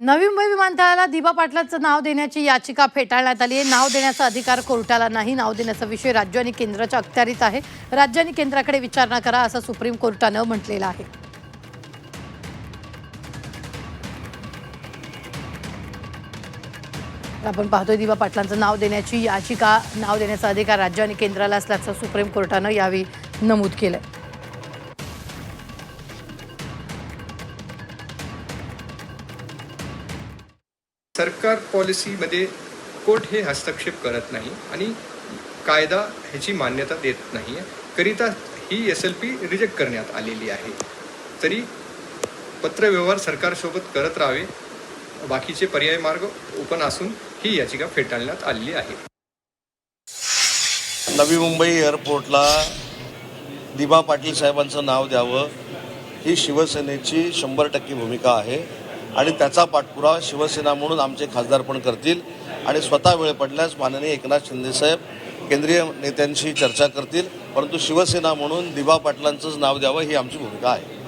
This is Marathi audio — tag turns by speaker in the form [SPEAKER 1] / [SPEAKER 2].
[SPEAKER 1] नवी मुंबई विमानतळाला दिबा पाटलांचं नाव देण्याची याचिका फेटाळण्यात आली आहे। नाव देण्याचा अधिकार कोर्टाला नाही, नाव देण्याचा विषय राज्य आणि केंद्राच्या अखत्यारीत आहे। राज्य आणि केंद्राकडे विचारणा करा असं सुप्रीम कोर्टानं म्हटलेलं आहे। आपण पाहतोय दिबा पाटलांचं नाव देण्याची याचिका, नाव देण्याचा अधिकार राज्य आणि केंद्राला असल्याचं सुप्रीम कोर्टानं यावेळी नमूद केलंय।
[SPEAKER 2] सरकार पॉलिसीमध्ये कोर्ट हे हस्तक्षेप करत नाही आणि कायदा ह्याची मान्यता देत नाही आहे, करिता ही SLP रिजेक्ट करण्यात आलेली आहे। तरी पत्रव्यवहार सरकारसोबत करत राहावे, बाकीचे पर्याय मार्ग ओपन असून ही याचिका फेटाळण्यात आलेली आहे।
[SPEAKER 3] नवी मुंबई एअरपोर्टला दिबा पाटील साहेबांचं नाव द्यावं ही शिवसेनेची 100% भूमिका आहे आणि त्याचा पाठपुरावा शिवसेना म्हणून आमचे खासदार पण करतील आणि स्वतः वेळ पडल्यास माननीय एकनाथ शिंदे साहेब केंद्रीय नेत्यांशी चर्चा करतील, परंतु शिवसेना म्हणून दिबा पाटलांचंच नाव द्यावं ही आमची भूमिका आहे।